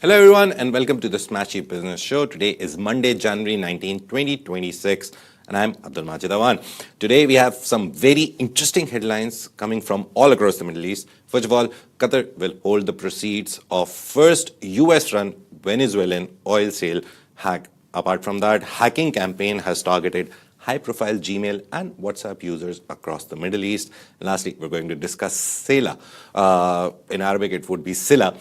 Hello everyone and welcome to the Smashi Business Show. Today is Monday, January 19, 2026 and I'm Abdul Majid Awan. Today we have some very interesting headlines coming from all across the Middle East. First of all, Qatar will hold the proceeds of first US-run Venezuelan oil sale hack. Apart from that, hacking campaign has targeted high-profile Gmail and WhatsApp users across the Middle East. And lastly, we're going to discuss Sela. In Arabic, it would be Sela,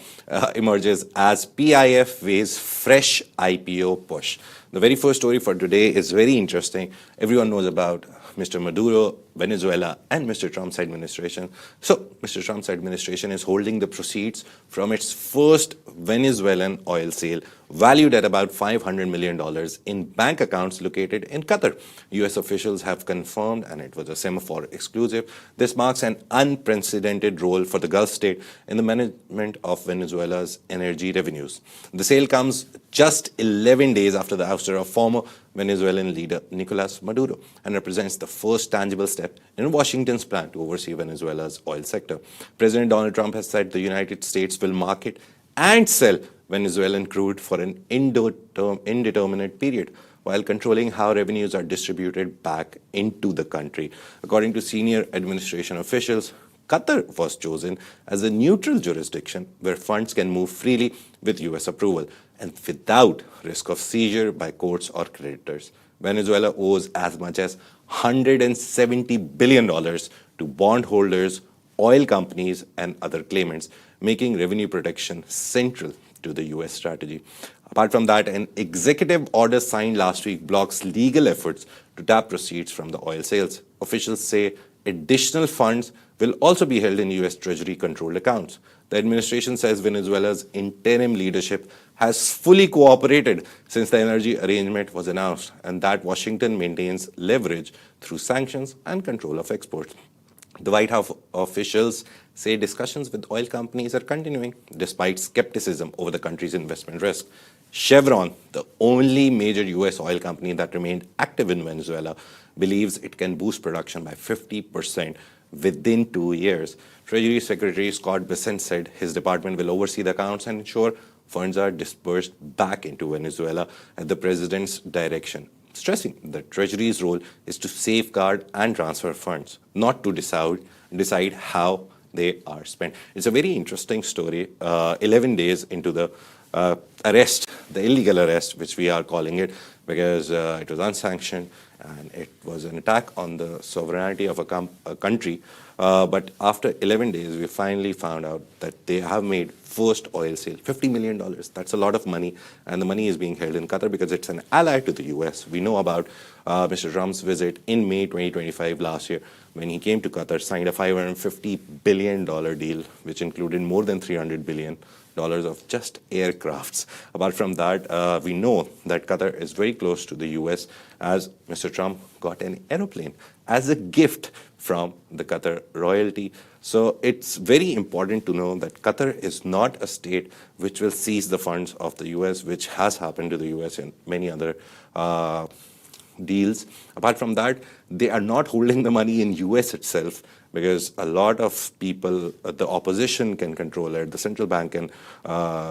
emerges as PIF weighs fresh IPO push. The very first story for today is very interesting. Everyone knows about Mr. Maduro, Venezuela, and Mr. Trump's administration. So, Mr. Trump's administration is holding the proceeds from its first Venezuelan oil sale, valued at about $500 million in bank accounts located in Qatar. US officials have confirmed, and it was a semaphore exclusive, this marks an unprecedented role for the Gulf state in the management of Venezuela's energy revenues. The sale comes just 11 days after the ouster of former Venezuelan leader Nicolas Maduro and represents the first tangible step in Washington's plan to oversee Venezuela's oil sector. President Donald Trump has said the United States will market and sell Venezuelan crude for an indeterminate period, while controlling how revenues are distributed back into the country. According to senior administration officials, Qatar was chosen as a neutral jurisdiction where funds can move freely with US approval and without risk of seizure by courts or creditors. Venezuela owes as much as $170 billion to bondholders, oil companies, and other claimants, making revenue protection central to the US strategy. Apart from that, an executive order signed last week blocks legal efforts to tap proceeds from the oil sales. Officials say additional funds will also be held in US Treasury-controlled accounts. The administration says Venezuela's interim leadership has fully cooperated since the energy arrangement was announced, and that Washington maintains leverage through sanctions and control of exports. The White House officials say discussions with oil companies are continuing despite skepticism over the country's investment risk. Chevron, the only major US oil company that remained active in Venezuela, believes it can boost production by 50% within 2 years. Treasury Secretary Scott Bessent said his department will oversee the accounts and ensure funds are disbursed back into Venezuela at the president's direction, stressing that Treasury's role is to safeguard and transfer funds, not to decide how they are spent. It's a very interesting story. 11 days into the arrest, the illegal arrest, which we are calling it, because it was unsanctioned and it was an attack on the sovereignty of a country. But after 11 days, we finally found out that they have made first oil sale, $50 million. That's a lot of money. And the money is being held in Qatar because it's an ally to the US. We know about Mr. Trump's visit in May 2025 last year, when he came to Qatar, signed a $550 billion deal, which included more than $300 billion of just aircrafts. Apart from that, we know that Qatar is very close to the US, as Mr. Trump got an aeroplane as a gift from the Qatar royalty. So it's very important to know that Qatar is not a state which will seize the funds of the US, which has happened to the US in many other deals. Apart from that, they are not holding the money in US itself, because a lot of people, the opposition can control it, the central bank can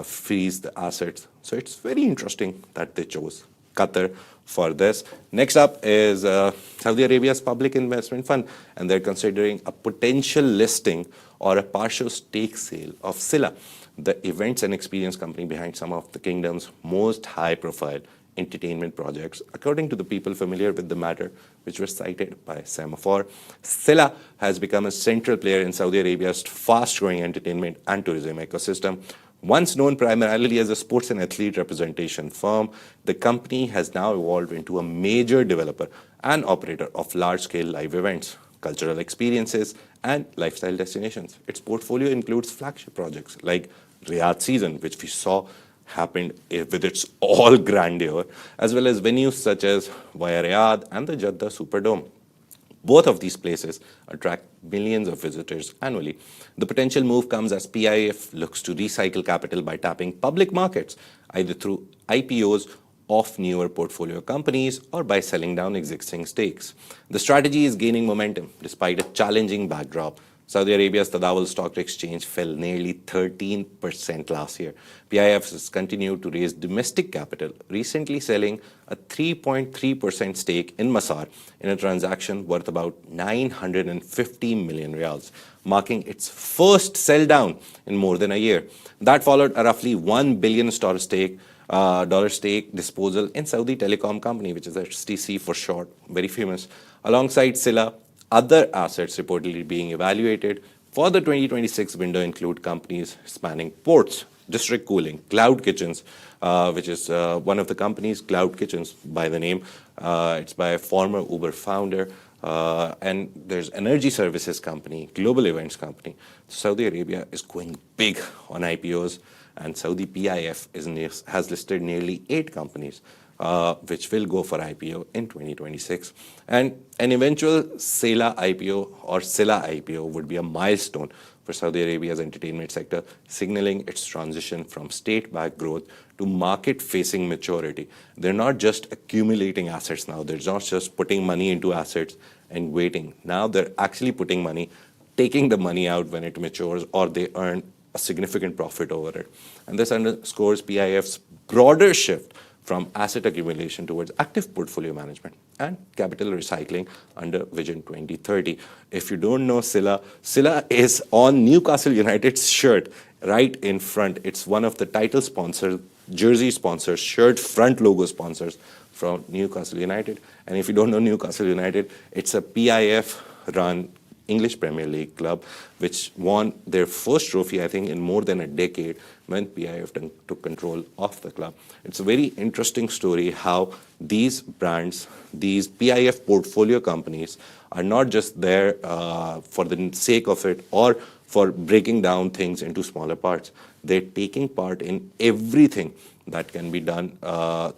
freeze the assets. So it's very interesting that they chose Qatar for this. Next up is Saudi Arabia's public investment fund, and they're considering a potential listing or a partial stake sale of Sela, the events and experience company behind some of the kingdom's most high-profile entertainment projects, according to the people familiar with the matter, which was cited by Semaphore. Sela has become a central player in Saudi Arabia's fast-growing entertainment and tourism ecosystem. Once known primarily as a sports and athlete representation firm, the company has now evolved into a major developer and operator of large-scale live events, cultural experiences, and lifestyle destinations. Its portfolio includes flagship projects like Riyadh Season, which we saw happened with its all grandeur, as well as venues such as Via Riyadh and the Jeddah Superdome. Both of these places attract millions of visitors annually. The potential move comes as PIF looks to recycle capital by tapping public markets, either through IPOs of newer portfolio companies or by selling down existing stakes. The strategy is gaining momentum despite a challenging backdrop. Saudi Arabia's Tadawul Stock Exchange fell nearly 13% last year. PIF has continued to raise domestic capital, recently selling a 3.3% stake in Masar in a transaction worth about 950 million riyals, marking its first sell down in more than a year. That followed a roughly $1 billion stake disposal in Saudi telecom company, which is STC for short, very famous. Alongside Sela, other assets reportedly being evaluated for the 2026 window include companies spanning ports, district cooling, cloud kitchens, which is one of the companies, Cloud Kitchens by the name. It's by a former Uber founder. And there's energy services company, global events company. Saudi Arabia is going big on IPOs, and Saudi PIF has listed nearly 8 companies which will go for IPO in 2026. And an eventual Sela IPO or Sela IPO would be a milestone for Saudi Arabia's entertainment sector, signaling its transition from state-backed growth to market-facing maturity. They're not just accumulating assets now. They're not just putting money into assets and waiting. Now they're actually putting money, taking the money out when it matures or they earn a significant profit over it. And this underscores PIF's broader shift from asset accumulation towards active portfolio management and capital recycling under Vision 2030. If you don't know Sela, Sela is on Newcastle United's shirt right in front. It's one of the title sponsors, jersey sponsors, shirt front logo sponsors from Newcastle United. And if you don't know Newcastle United, it's a PIF-run English Premier League club, which won their first trophy, I think, in more than a decade when PIF took control of the club. It's a very interesting story how these brands, these PIF portfolio companies, are not just there for the sake of it or for breaking down things into smaller parts. They're taking part in everything that can be done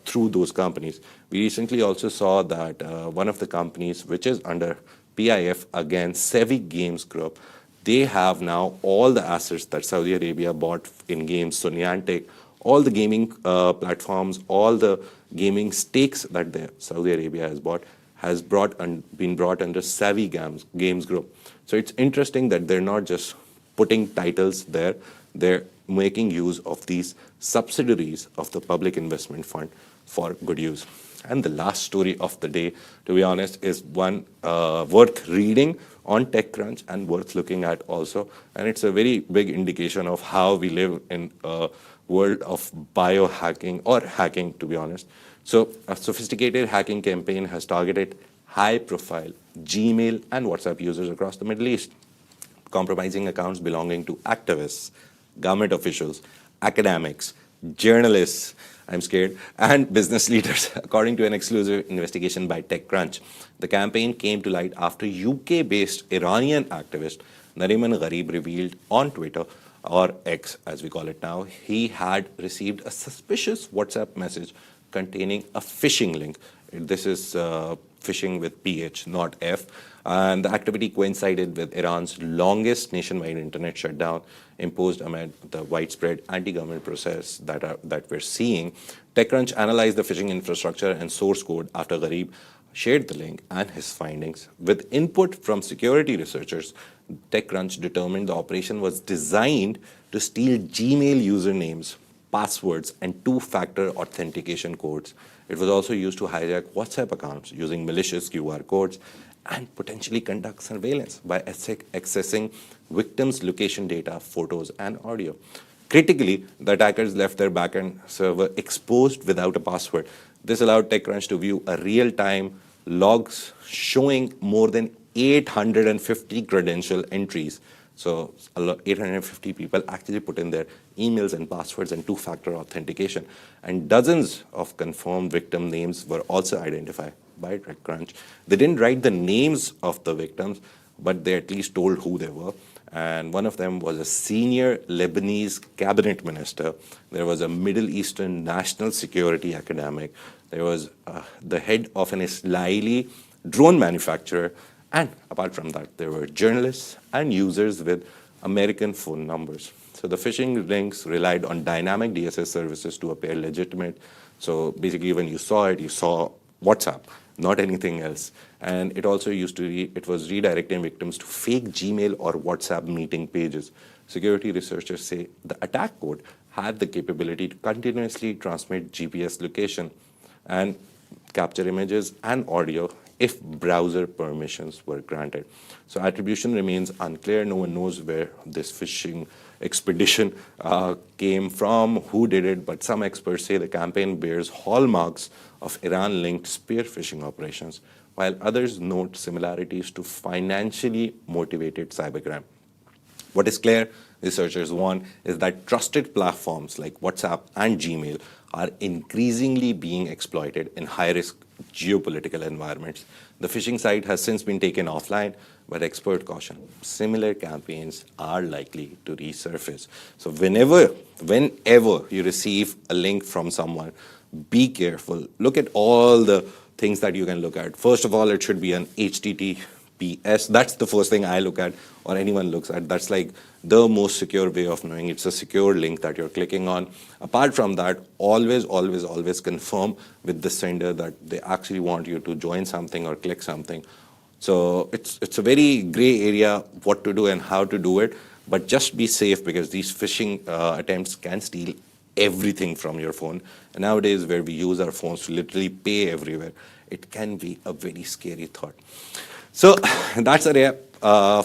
through those companies. We recently also saw that one of the companies, which is under PIF, again, Sevi Games Group, they have now all the assets that Saudi Arabia bought in games, so Niantic, all the gaming platforms, all the gaming stakes that Saudi Arabia has bought, has been brought under Sevi Games Group. So it's interesting that they're not just putting titles there, they're making use of these subsidiaries of the Public Investment Fund for good use. And the last story of the day, to be honest, is one worth reading on TechCrunch and worth looking at also. And it's a very big indication of how we live in a world of biohacking or hacking, to be honest. So a sophisticated hacking campaign has targeted high-profile Gmail and WhatsApp users across the Middle East, compromising accounts belonging to activists, government officials, academics, journalists, I'm scared, and business leaders, according to an exclusive investigation by TechCrunch. The campaign came to light after UK-based Iranian activist Nariman Gharib revealed on Twitter, or X as we call it now, he had received a suspicious WhatsApp message containing a phishing link. This is phishing with PH, not F. And the activity coincided with Iran's longest nationwide internet shutdown imposed amid the widespread anti-government protests that we're seeing. TechCrunch analyzed the phishing infrastructure and source code after Gharib shared the link and his findings. With input from security researchers, TechCrunch determined the operation was designed to steal Gmail usernames, passwords, and two-factor authentication codes. It was also used to hijack WhatsApp accounts using malicious QR codes and potentially conduct surveillance by accessing victims' location data, photos, and audio. Critically, the attackers left their backend server exposed without a password. This allowed TechCrunch to view a real-time logs showing more than 850 credential entries. So 850 people actually put in their emails and passwords and two-factor authentication. And dozens of confirmed victim names were also identified by TechCrunch. They didn't write the names of the victims, but they at least told who they were. And one of them was a senior Lebanese cabinet minister. There was a Middle Eastern national security academic. There was the head of an Israeli drone manufacturer. And apart from that, there were journalists and users with American phone numbers. So the phishing links relied on dynamic DSS services to appear legitimate. So basically, when you saw it, you saw WhatsApp. not anything else. And it also it was redirecting victims to fake Gmail or WhatsApp meeting pages. Security researchers say the attack code had the capability to continuously transmit GPS location and capture images and audio if browser permissions were granted. So attribution remains unclear. No one knows where this phishing expedition came from, who did it, but some experts say the campaign bears hallmarks of Iran-linked spear phishing operations, while others note similarities to financially motivated cybercrime. What is clear, researchers warn, is that trusted platforms like WhatsApp and Gmail are increasingly being exploited in high-risk geopolitical environments. The phishing site has since been taken offline, but expert caution, similar campaigns are likely to resurface. So whenever you receive a link from someone, be careful. Look at all the things that you can look at. First of all, it should be an HTTPS. That's the first thing I look at, or anyone looks at. That's like the most secure way of knowing it's a secure link that you're clicking on. Apart from that, always confirm with the sender that they actually want you to join something or click something. So it's a very gray area what to do and how to do it, but just be safe, because these phishing attempts can steal everything from your phone. And nowadays, where we use our phones to literally pay everywhere, it can be a very scary thought. So that's a wrap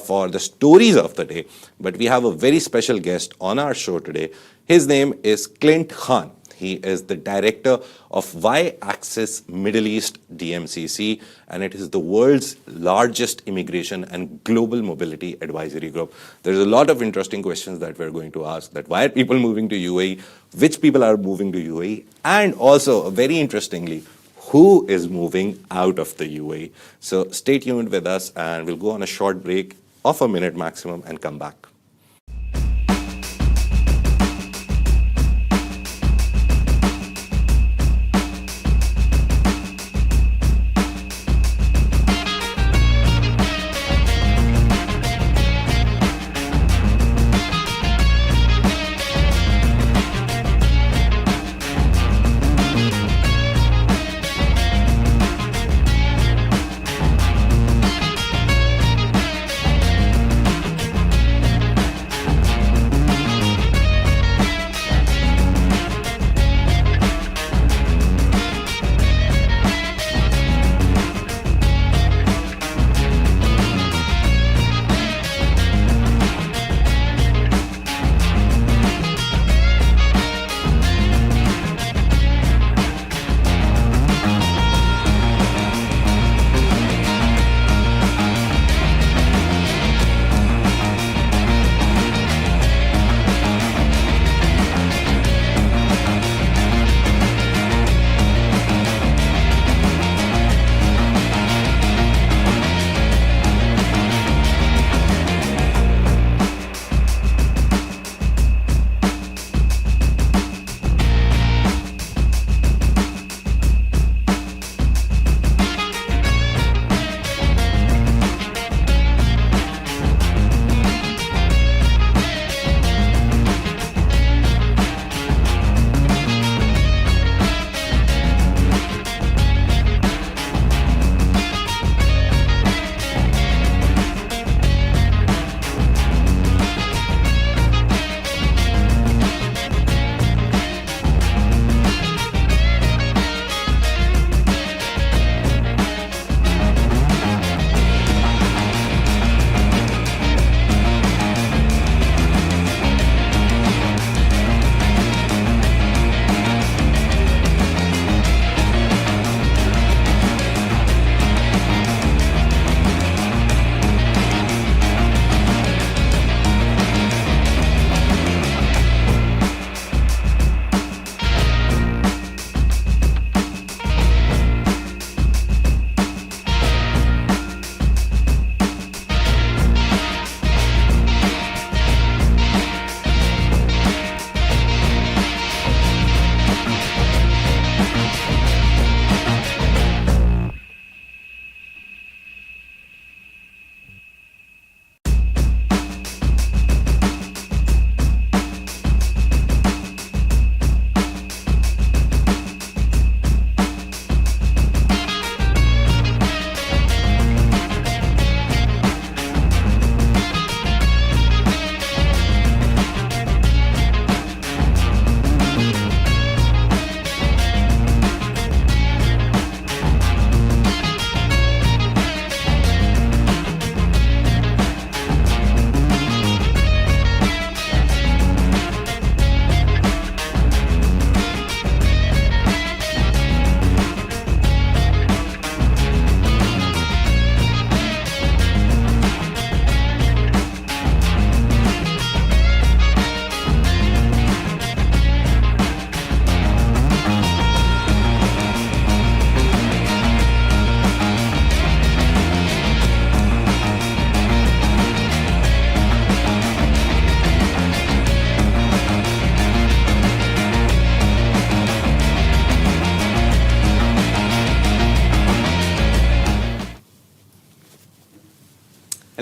for the stories of the day. But we have a very special guest on our show today. His name is Clint Khan. He is the director of Y-Axis Middle East DMCC, and it is the world's largest immigration and global mobility advisory group. There's a lot of interesting questions that we're going to ask, that why are people moving to UAE, which people are moving to UAE, and also, very interestingly, who is moving out of the UAE. So stay tuned with us, and we'll go on a short break of a minute maximum and come back.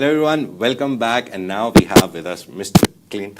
Hello everyone, welcome back, and now we have with us Mr. Clint,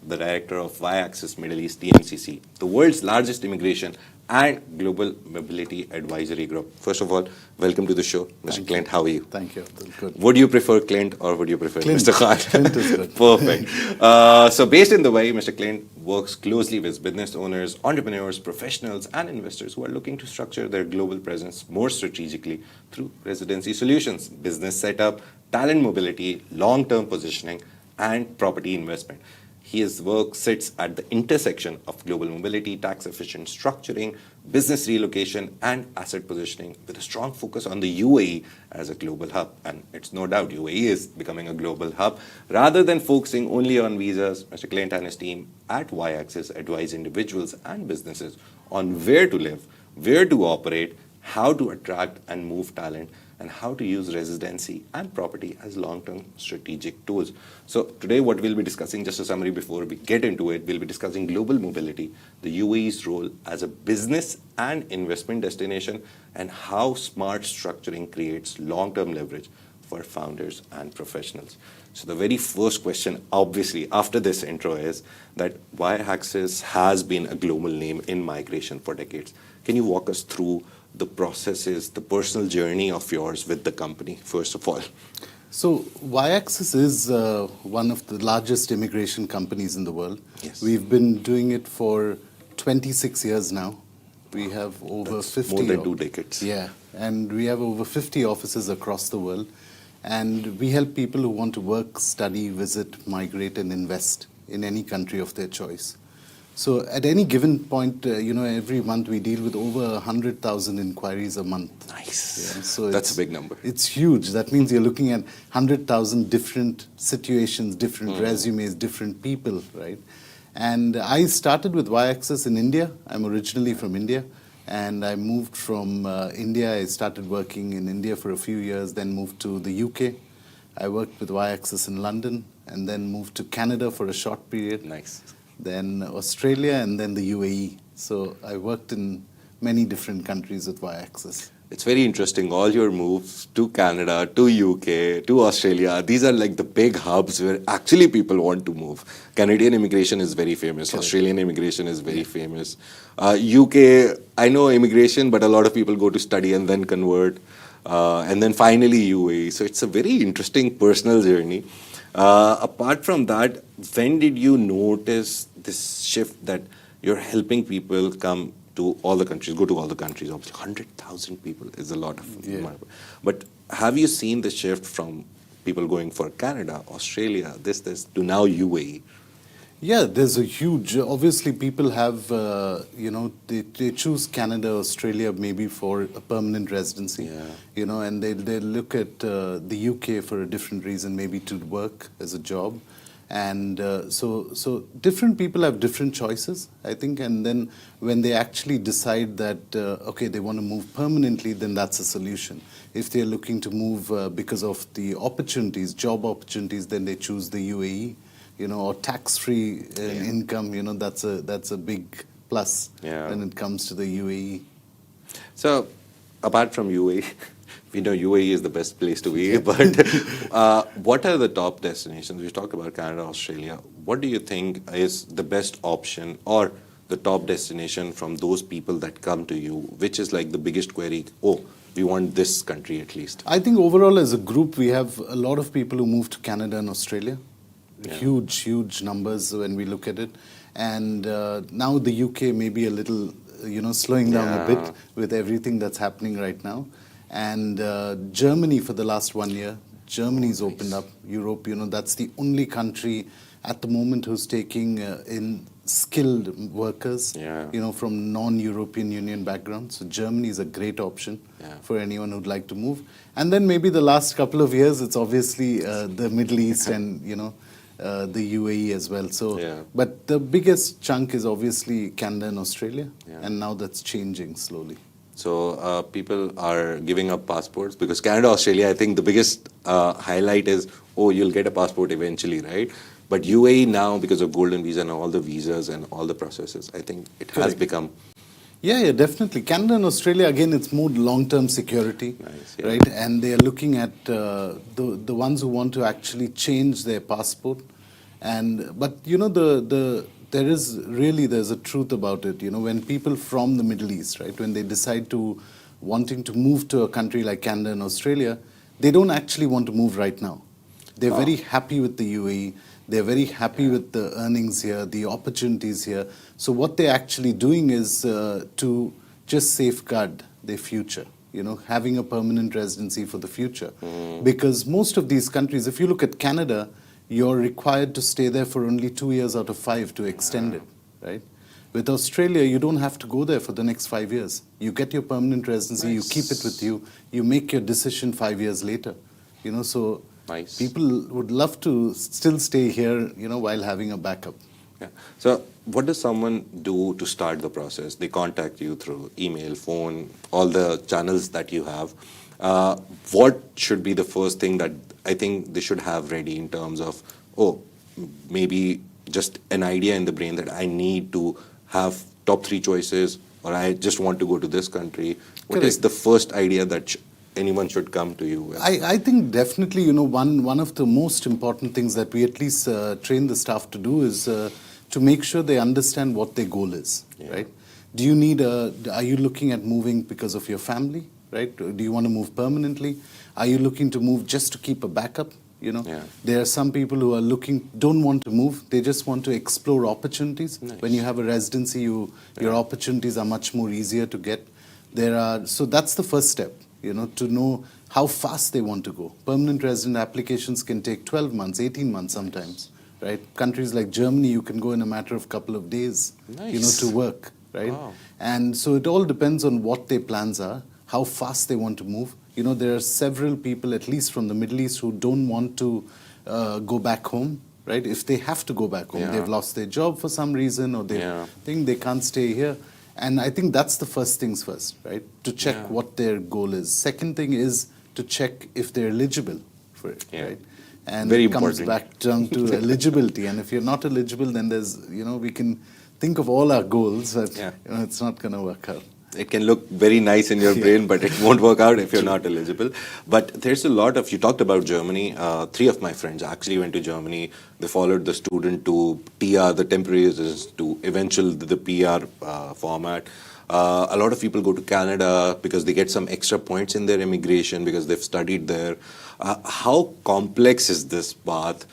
the director of Y-Axis Middle East DMCC, the world's largest immigration and global mobility advisory group. First of all, welcome to the show, Mr. Clint. How are you? Thank you. Good. Would you prefer Clint or would you prefer Clint. Mr. Khan? Clint is good. Perfect. So based in the way, Mr. Clint works closely with business owners, entrepreneurs, professionals, and investors who are looking to structure their global presence more strategically through residency solutions, business setup, talent mobility, long-term positioning, and property investment. His work sits at the intersection of global mobility, tax-efficient structuring, business relocation, and asset positioning, with a strong focus on the UAE as a global hub. And it's no doubt UAE is becoming a global hub. Rather than focusing only on visas, Mr. Clint and his team at Y-Axis advise individuals and businesses on where to live, where to operate, how to attract and move talent, and how to use residency and property as long-term strategic tools. So today what we'll be discussing, just a summary before we get into it, we'll be discussing global mobility, the UAE's role as a business and investment destination, and how smart structuring creates long-term leverage for founders and professionals. So the very first question, obviously, after this intro is that Y-Axis has been a global name in migration for decades. Can you walk us through the processes, the personal journey of yours with the company, first of all? So Y-Axis is one of the largest immigration companies in the world. Yes. We've been doing it for 26 years now. We have over That's 50. more than 2 decades. Yeah, and we have over 50 offices across the world. And we help people who want to work, study, visit, migrate, and invest in any country of their choice. So at any given point, every month we deal with over 100,000 inquiries a month. Nice. Yeah, so that's a big number. It's huge. That means you're looking at 100,000 different situations, different resumes, different people, right? And I started with Y-Axis in India. I'm originally from India. And I moved from India. I started working in India for a few years, then moved to the UK. I worked with Y-Axis in London, and then moved to Canada for a short period. Nice. Then Australia, and then the UAE. So I worked in many different countries with Y-Axis. It's very interesting, all your moves to Canada, to UK, to Australia, these are like the big hubs where actually people want to move. Canadian immigration is very famous. Correct. Australian immigration is very famous. UK, I know immigration, but a lot of people go to study and then convert. And then finally UAE. So it's a very interesting personal journey. Apart from that, when did you notice this shift that you're helping people come to all the countries, go to all the countries? Obviously, 100,000 people is a lot of people. But have you seen the shift from people going for Canada, Australia, this, to now UAE? Yeah, there's a huge, obviously people have, they choose Canada, Australia maybe for a permanent residency, and they look at the UK for a different reason, maybe to work as a job. And so different people have different choices, I think, and then when they actually decide that, okay, they want to move permanently, then that's a solution. If they're looking to move because of the opportunities, job opportunities, then they choose the UAE. Or tax-free income, that's a big plus when it comes to the UAE. So, apart from UAE, we know UAE is the best place to be, but what are the top destinations? We talked about Canada, Australia. What do you think is the best option or the top destination from those people that come to you? Which is like the biggest query? Oh, we want this country at least. I think overall as a group, we have a lot of people who move to Canada and Australia. Yeah. Huge numbers when we look at it. And now the UK may be a little, slowing down a bit with everything that's happening right now. And Germany for the last 1 year, Germany's opened up. Europe, that's the only country at the moment who's taking in skilled workers, from non-European Union backgrounds. So Germany is a great option for anyone who'd like to move. And then maybe the last couple of years, it's obviously the Middle East and, the UAE as well. So, but the biggest chunk is obviously Canada and Australia, and now that's changing slowly. So people are giving up passports because Canada, Australia, I think the biggest highlight is, oh, you'll get a passport eventually, right? But UAE now, because of Golden Visa and all the visas and all the processes, I think it has become Yeah, definitely. Canada and Australia, again, it's more long-term security, Nice, yeah. right? And they are looking at the ones who want to actually change their passport. But you know, there's a truth about it. You know, when people from the Middle East, right, when they decide to wanting to move to a country like Canada and Australia, they don't actually want to move right now. They're very happy with the UAE. They're very happy with the earnings here, the opportunities here. So what they're actually doing is to just safeguard their future, you know, having a permanent residency for the future. Because most of these countries, if you look at Canada, you're required to stay there for only 2 years out of 5 to extend it, right? With Australia, you don't have to go there for the next 5 years. You get your permanent residency, you keep it with you, you make your decision 5 years later. You know, so Nice. people would love to still stay here, you know, while having a backup. Yeah. So what does someone do to start the process? They contact you through email, phone, all the channels that you have. What should be the first thing that I think they should have ready in terms of, maybe just an idea in the brain that I need to have top 3 choices, or I just want to go to this country? What is the first idea that anyone should come to you with? I think definitely, you know, one of the most important things that we at least train the staff to do is to make sure they understand what their goal is, right? Do you need are you looking at moving because of your family, right? Do you want to move permanently? Are you looking to move just to keep a backup? You know, there are some people who are don't want to move. They just want to explore opportunities. Nice. When you have a residency, your opportunities are much more easier to get. So that's the first step, you know, to know how fast they want to go. Permanent resident applications can take 12 months, 18 months sometimes, right? Countries like Germany, you can go in a matter of a couple of days, you know, to work, right? Wow. And so it all depends on what their plans are, how fast they want to move. You know, there are several people, at least from the Middle East, who don't want to go back home, right? If they have to go back home, they've lost their job for some reason, or they think they can't stay here. And I think that's the first things first, right? To check what their goal is. Second thing is to check if they're eligible for it, right? And Very it comes important. back down to eligibility. And if you're not eligible, then there's, you know, we can think of all our goals, but you know, it's not going to work out. It can look very nice in your brain, but it won't work out if you're not eligible. But there's a lot of, you talked about Germany. 3 of my friends actually went to Germany. They followed the student to TR, the temporary residence, to eventual the PR format. A lot of people go to Canada because they get some extra points in their immigration because they've studied there. How complex is this path?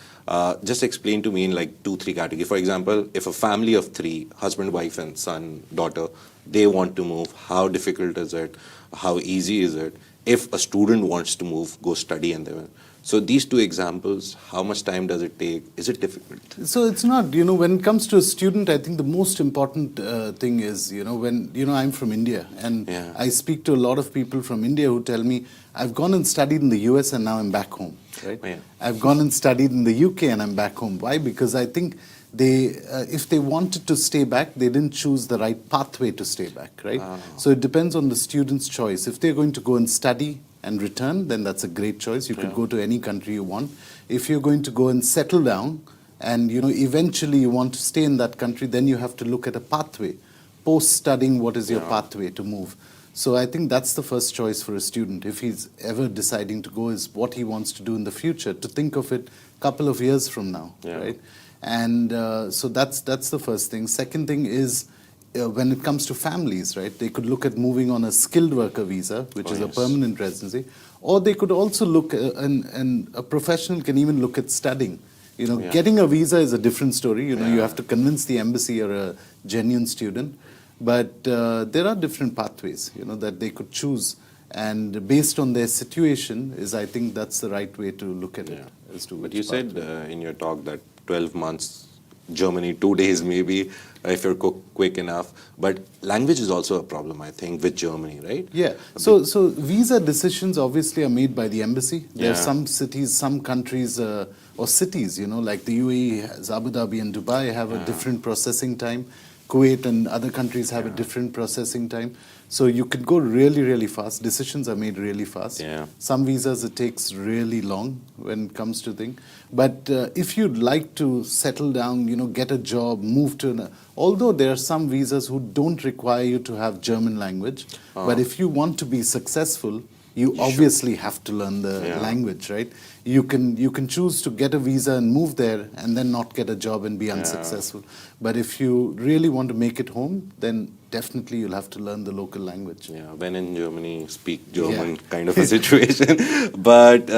Just explain to me in like 2-3 categories. For example, if a family of 3, husband, wife, and son, daughter, they want to move, how difficult is it? How easy is it? If a student wants to move, go study and then. So these 2 examples, how much time does it take? Is it difficult? So it's not, you know, when it comes to a student, I think the most important thing is, you know, when, you know, I'm from India and I speak to a lot of people from India who tell me, I've gone and studied in the US and now I'm back home, right? I've gone and studied in the UK and I'm back home. Why? Because I think if they wanted to stay back, they didn't choose the right pathway to stay back, right? So it depends on the student's choice. If they're going to go and study and return, then that's a great choice. You could go to any country you want. If you're going to go and settle down and, you know, eventually you want to stay in that country, then you have to look at a pathway. Post-studying, what is your pathway to move? So I think that's the first choice for a student. If he's ever deciding to go, is what he wants to do in the future, to think of it a couple of years from now, right? And so that's the first thing. Second thing is, when it comes to families, right, they could look at moving on a skilled worker visa, which is a permanent residency, or they could also look, and a professional can even look at studying. You know, getting a visa is a different story. You know, you have to convince the embassy you're a genuine student. But there are different pathways, you know, that they could choose. And based on their situation, I think that's the right way to look at it. As to but you said in your talk that 12 months, Germany, 2 days maybe, if you're quick enough. But language is also a problem, I think, with Germany, right? Yeah. So visa decisions obviously are made by the embassy. There are some cities, some countries, or cities, you know, like the UAE, has Abu Dhabi and Dubai have a different processing time. Kuwait and other countries have a different processing time. So you could go really, really fast. Decisions are made really fast. Yeah. Some visas, it takes really long when it comes to things. But if you'd like to settle down, get a job, move to although there are some visas who don't require you to have German language, but if you want to be successful, you obviously have to learn the language, right? You can choose to get a visa and move there and then not get a job and be unsuccessful. But if you really want to make it home, then definitely you'll have to learn the local language. Yeah, when in Germany, speak German kind of a situation. But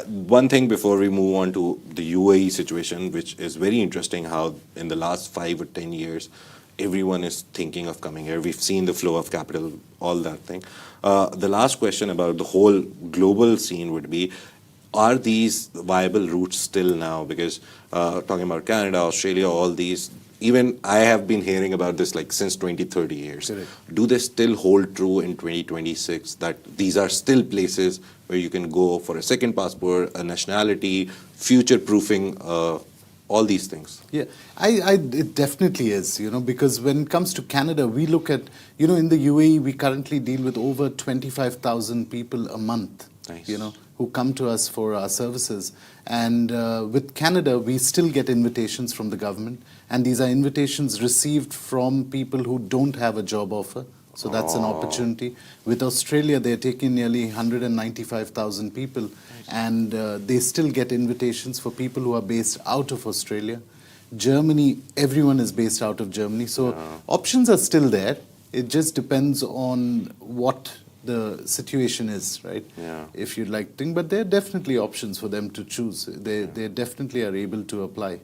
one thing before we move on to the UAE situation, which is very interesting, how in the last 5 or 10 years, everyone is thinking of coming here. We've seen the flow of capital, all that thing. The last question about the whole global scene would be, are these viable routes still now? Because talking about Canada, Australia, all these, even I have been hearing about this like since 20, 30 years. Correct. Do they still hold true in 2026 that these are still places where you can go for a second passport, a nationality, future-proofing, all these things? Yeah, it definitely is, because when it comes to Canada, we look at, in the UAE, we currently deal with over 25,000 people a month, Nice. who come to us for our services. And with Canada, we still get invitations from the government. And these are invitations received from people who don't have a job offer. So that's an opportunity. With Australia, they're taking nearly 195,000 people. And they still get invitations for people who are based out of Australia. Germany, everyone is based out of Germany. So options are still there. It just depends on what the situation is, right? Yeah. If you'd like to, but there are definitely options for them to choose. They definitely are able to apply.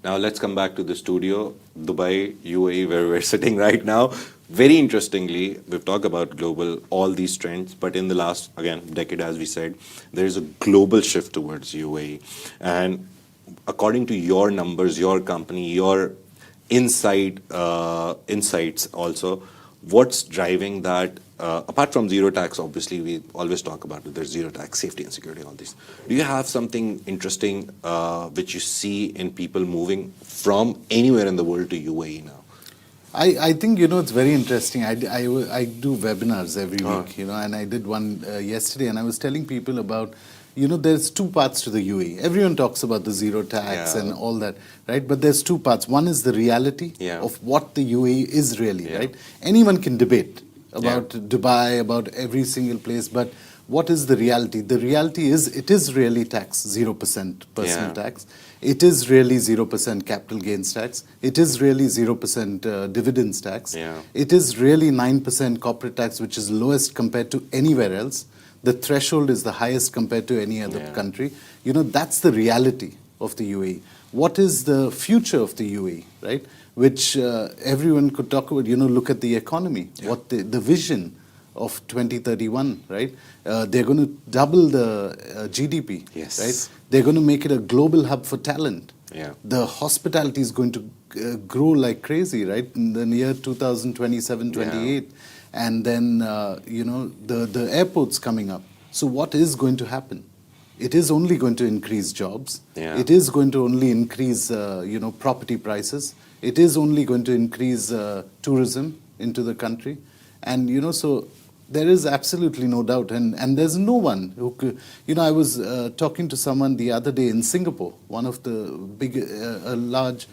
Now let's come back to the studio, Dubai, UAE, where we're sitting right now. Very interestingly, we've talked about global, all these trends, but in the last, again, decade, as we said, there is a global shift towards UAE. And according to your numbers, your company, your insights also, what's driving that? Apart from zero tax, obviously, we always talk about it. There's zero tax, safety and security, all these. Do you have something interesting which you see in people moving from anywhere in the world to UAE now? I think, it's very interesting. I do webinars every week, and I did one yesterday, and I was telling people about, there's two parts to the UAE. Everyone talks about the zero tax and all that, right? But there's two parts. One is the reality of what the UAE is really, right? Anyone can debate about Dubai, about every single place, but what is the reality? The reality is it is really tax, 0% personal tax. It is really 0% capital gains tax. It is really 0% dividends tax. It is really 9% corporate tax, which is lowest compared to anywhere else. The threshold is the highest compared to any other country. That's the reality of the UAE. What is the future of the UAE, right? Which everyone could talk about, look at the economy, what the vision of 2031, right? They're going to double the GDP, right? They're going to make it a global hub for talent. The hospitality is going to grow like crazy, right? In the year 2027, 28. And then, the airport's coming up. So what is going to happen? It is only going to increase jobs. It is going to only increase, property prices. It is only going to increase tourism into the country. And, so there is absolutely no doubt. And there's no one who could, I was talking to someone the other day in Singapore, one of the big, large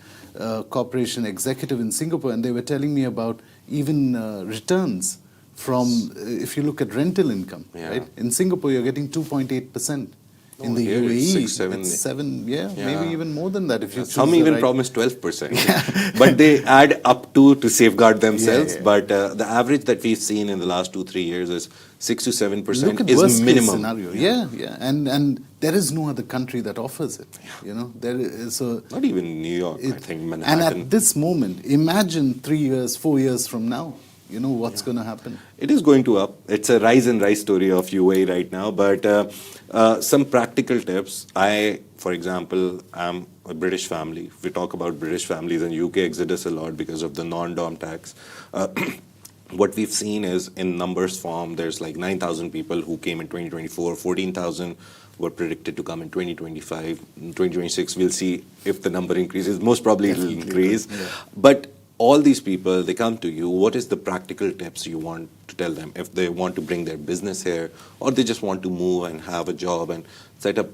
corporation executive in Singapore, and they were telling me about even returns from, if you look at rental income, right? In Singapore, you're getting 2.8%. In the UAE, it's 7, it's 7, maybe even more than that if you choose some even promise 12%. But they add up to safeguard themselves. But the average that we've seen in the last 2-3 years is 6 to 7% Look at is worst minimum. Case scenario. And there is no other country that offers it. There is so not even New York. I think Manhattan. And at this moment, imagine 3 years, 4 years from now. What's going to happen? It is going to up. It's a rise and rise story of UAE right now. But some practical tips. I, for example, am a British family. We talk about British families and UK exodus a lot because of the non-dom tax. What we've seen is in numbers form, there's like 9,000 people who came in 2024, 14,000 were predicted to come in 2025. In 2026, we'll see if the number increases. Most probably it will increase. But all these people, they come to you. What is the practical tips you want to tell them if they want to bring their business here, or they just want to move and have a job and set up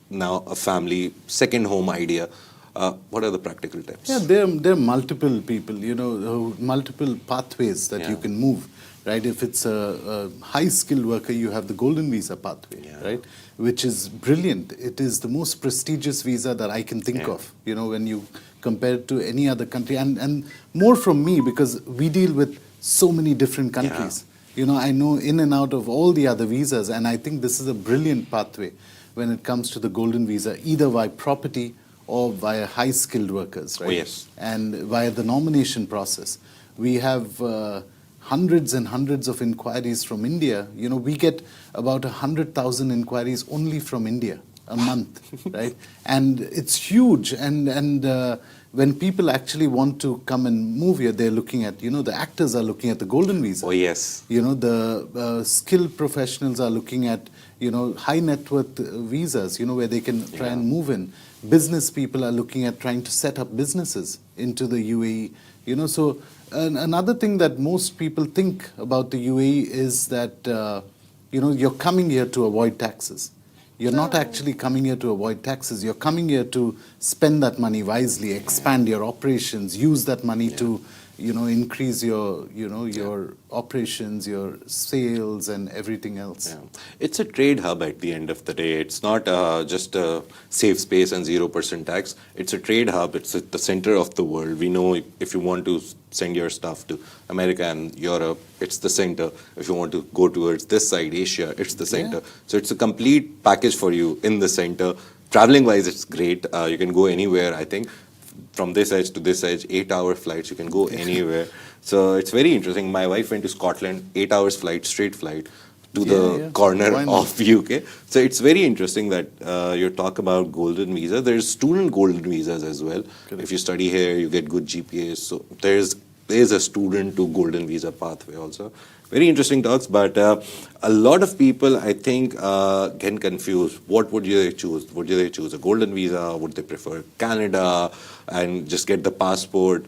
now a family, second home idea? What are the practical tips? Yeah, there are multiple people, multiple pathways that you can move, right? If it's a high-skilled worker, you have the golden visa pathway, right? Which is brilliant. It is the most prestigious visa that I can think of, when you compare it to any other country. And more from me, because we deal with so many different countries. I know in and out of all the other visas, and I think this is a brilliant pathway when it comes to the golden visa, either by property or via high-skilled workers, right? Oh, yes. And via the nomination process. We have hundreds and hundreds of inquiries from India. We get about 100,000 inquiries only from India a month, right? And it's huge. And when people actually want to come and move here, they're looking at, the actors are looking at the golden visa. Oh, yes. The skilled professionals are looking at, high net worth visas, where they can try and move in. Business people are looking at trying to set up businesses into the UAE. So another thing that most people think about the UAE is that, you're coming here to avoid taxes. You're not actually coming here to avoid taxes. You're coming here to spend that money wisely, expand your operations, use that money to, increase your, your operations, your sales, and everything else. Yeah. It's a trade hub at the end of the day. It's not just a safe space and 0% tax. It's a trade hub. It's at the center of the world. We know if you want to send your stuff to America and Europe, it's the center. If you want to go towards this side, Asia, it's the center. So it's a complete package for you in the center. Traveling wise, it's great. You can go anywhere, I think. From this edge to this edge, 8-hour flights, you can go anywhere. So it's very interesting. My wife went to Scotland, 8 hours flight, straight flight to the corner of UK. So it's very interesting that you talk about golden visa. There's student golden visas as well. If you study here, you get good GPAs. So there's a student to golden visa pathway also. Very interesting talks, but a lot of people, I think, get confused. What would they choose? Would they choose a golden visa? Would they prefer Canada and just get the passport?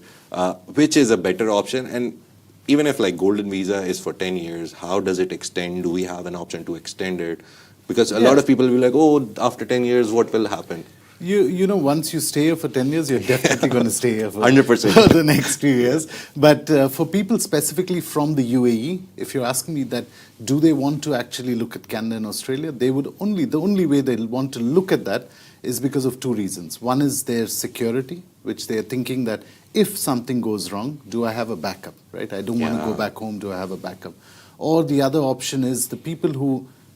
Which is a better option? And even if like golden visa is for 10 years, how does it extend? Do we have an option to extend it? Because a lot of people will be like, oh, after 10 years, what will happen? Once you stay here for 10 years, you're definitely going to stay here for 100%. for the next few years. But for people specifically from the UAE, if you're asking me that, do they want to actually look at Canada and Australia? The only way they'll want to look at that is because of two reasons. One is their security, which they're thinking that if something goes wrong, do I have a backup, right? I don't want to go back home, do I have a backup? Or the other option is the people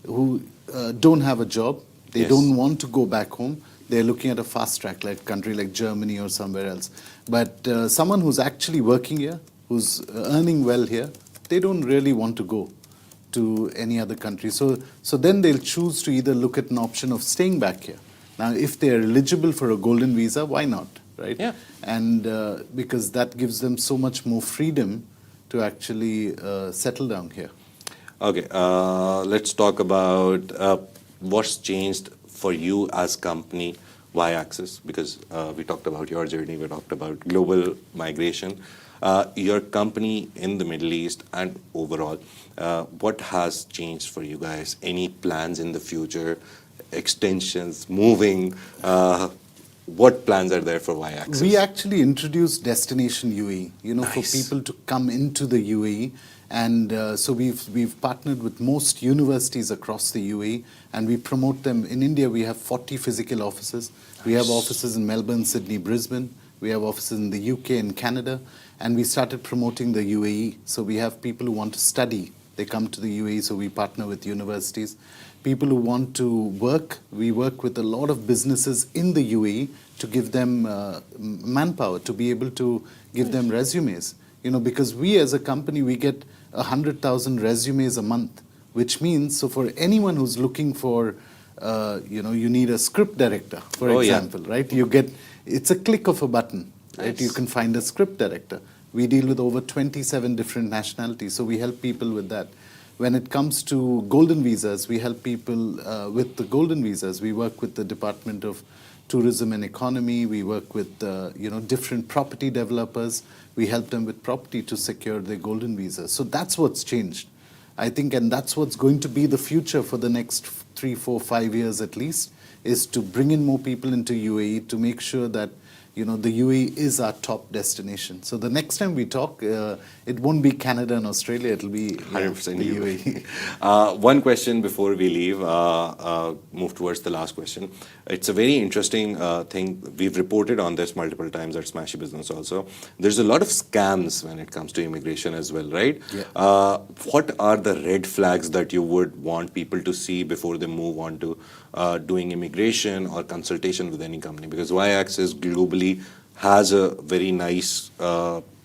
who don't have a job, they don't want to go back home. They're looking at a fast track, like a country like Germany or somewhere else. But someone who's actually working here, who's earning well here, they don't really want to go to any other country. So then they'll choose to either look at an option of staying back here. Now, if they're eligible for a golden visa, why not, right? Yeah. And because that gives them so much more freedom to actually settle down here. Okay, let's talk about what's changed for you as company, Y-axis, because we talked about your journey, we talked about global migration. Your company in the Middle East and overall, what has changed for you guys? Any plans in the future, extensions, moving? What plans are there for Y-axis? We actually introduced Destination UAE, for people to come into the UAE. And so we've partnered with most universities across the UAE, and we promote them. In India, we have 40 physical offices. We have offices in Melbourne, Sydney, Brisbane. We have offices in the UK and Canada. And we started promoting the UAE. So we have people who want to study. They come to the UAE, so we partner with universities. People who want to work, we work with a lot of businesses in the UAE to give them manpower, to be able to give them resumes. Because we as a company, we get 100,000 resumes a month, which means, so for anyone who's looking for, you need a script director, for example, right? It's a click of a button, right? You can find a script director. We deal with over 27 different nationalities, so we help people with that. When it comes to golden visas, we help people with the golden visas. We work with the Department of tourism and economy. We work with different property developers. We help them with property to secure their golden visa. So that's what's changed, I think, and that's what's going to be the future for the next 3, 4, 5 years at least, is to bring in more people into UAE to make sure that the UAE is our top destination. So the next time we talk, it won't be Canada and Australia, it'll be 100% the UAE. One question before we leave, move towards the last question. It's a very interesting thing. We've reported on this multiple times at Smashi Business also. There's a lot of scams when it comes to immigration as well, right? Yeah. What are the red flags that you would want people to see before they move on to doing immigration or consultation with any company? Because Y-Axis globally has a very nice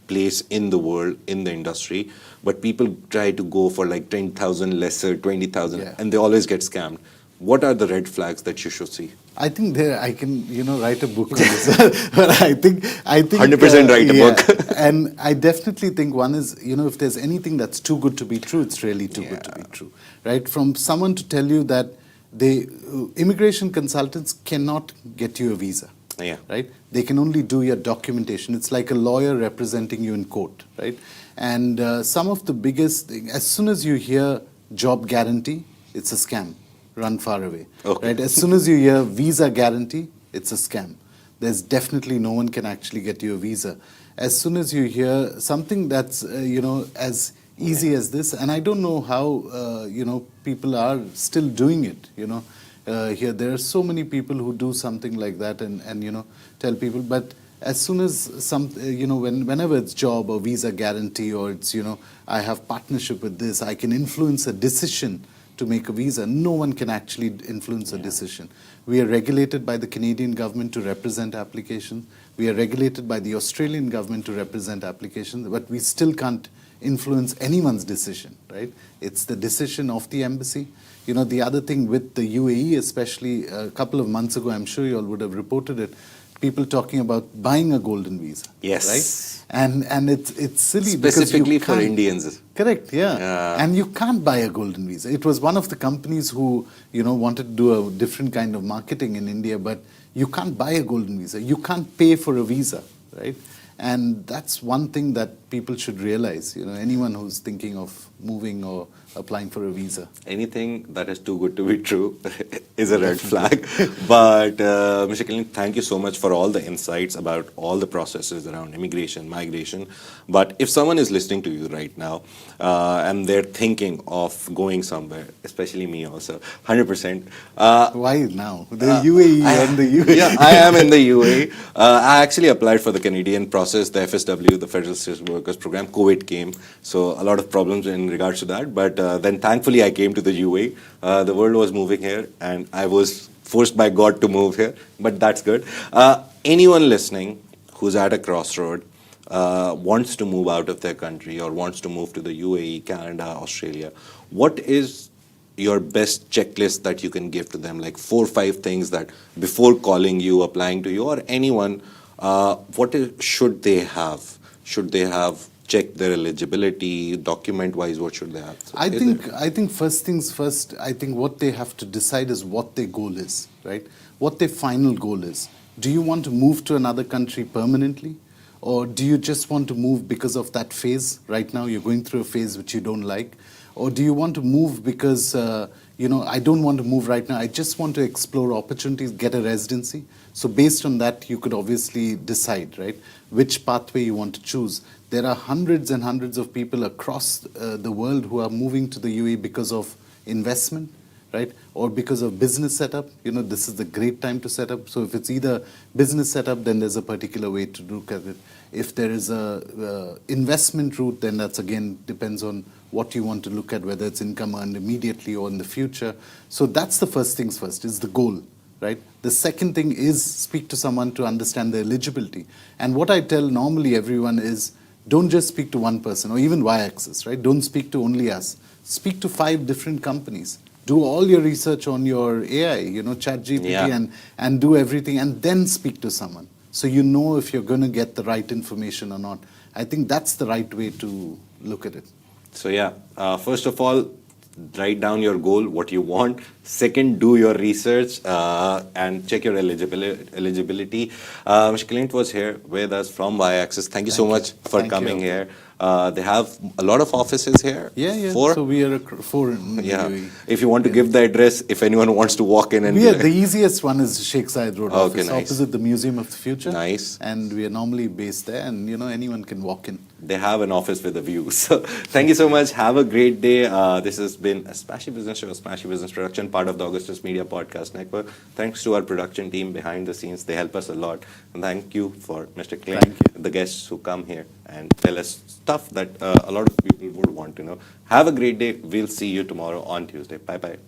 place in the world, in the industry, but people try to go for like 10,000 lesser, 20,000, and they always get scammed. What are the red flags that you should see? I think I can, write a book on this. But I think 100% write a book. And I definitely think one is, if there's anything that's too good to be true, it's really too good to be true, right? From someone to tell you that immigration consultants cannot get you a visa. Yeah. Right? They can only do your documentation. It's like a lawyer representing you in court, right? And some of the biggest thing, as soon as you hear job guarantee, it's a scam. Run far away. Okay. Right? As soon as you hear visa guarantee, it's a scam. There's definitely no one can actually get you a visa. As soon as you hear something that's as easy as this, and I don't know how people are still doing it. Here there are so many people who do something like that and tell people, but as soon as whenever it's job or visa guarantee or it's I have partnership with this, I can influence a decision to make a visa. No one can actually influence a decision. We are regulated by the Canadian government to represent applications. We are regulated by the Australian government to represent applications, but we still can't influence anyone's decision, right? It's the decision of the embassy. The other thing with the UAE, especially a couple of months ago, I'm sure you all would have reported it, people talking about buying a golden visa. Yes. Right? And it's silly specifically because for Indians. Correct, yeah. And you can't buy a golden visa. It was one of the companies who, wanted to do a different kind of marketing in India, but you can't buy a golden visa. You can't pay for a visa, right? And that's one thing that people should realize, anyone who's thinking of moving or applying for a visa. Anything that is too good to be true is a red flag. But Mr. Clint, thank you so much for all the insights about all the processes around immigration, migration. But if someone is listening to you right now and they're thinking of going somewhere, especially me also, 100%. Why now? The UAE and the UAE. Yeah, I am in the UAE. I actually applied for the Canadian process, the FSW, the Federal Citizen Workers Program. COVID came, so a lot of problems in regards to that. But then thankfully I came to the UAE. The world was moving here and I was forced by God to move here, but that's good. Anyone listening who's at a crossroad, wants to move out of their country or wants to move to the UAE, Canada, Australia, what is your best checklist that you can give to them? Like 4 or 5 things that before calling you, applying to you or anyone, should they have? Should they have checked their eligibility, document-wise, what should they have? So I think first things first, I think what they have to decide is what their goal is, right? What their final goal is. Do you want to move to another country permanently? Or do you just want to move because of that phase? Right now you're going through a phase which you don't like. Or do you want to move because, I don't want to move right now. I just want to explore opportunities, get a residency. So based on that, you could obviously decide, right, which pathway you want to choose. There are hundreds and hundreds of people across the world who are moving to the UAE because of investment, right, or because of business setup. This is the great time to set up. So if it's either business setup, then there's a particular way to look at it. If there is a investment route, then that's again depends on what you want to look at, whether it's income earned immediately or in the future. So that's the first things first, is the goal, right? The second thing is speak to someone to understand the eligibility. And what I tell normally everyone is, don't just speak to one person or even Y-Axis, right? Don't speak to only us. Speak to 5 different companies. Do all your research on your AI, ChatGPT, and do everything, and then speak to someone. So you know if you're going to get the right information or not. I think that's the right way to look at it. So yeah, first of all, write down your goal, what you want. Second, do your research and check your eligibility. Mr. Clint was here with us from Y-Axis. Thank you so much for coming here. They have a lot of offices here. Yeah. 4? So we are 4 in Yeah. UAE. If you want to give the address, if anyone wants to walk in and... The easiest one is Sheikh Zayed Road Okay, office, nice. opposite the Museum of the Future. Nice. And we are normally based there, and anyone can walk in. They have an office with a view. So thank you so much. Have a great day. This has been a Smashi Business Show, a Smashi Business production, part of the Augustus Media Podcast Network. Thanks to our production team behind the scenes. They help us a lot. And thank you for Mr. Clint, the guests who come here and tell us stuff that a lot of people would want to know. Have a great day. We'll see you tomorrow on Tuesday. Bye-bye.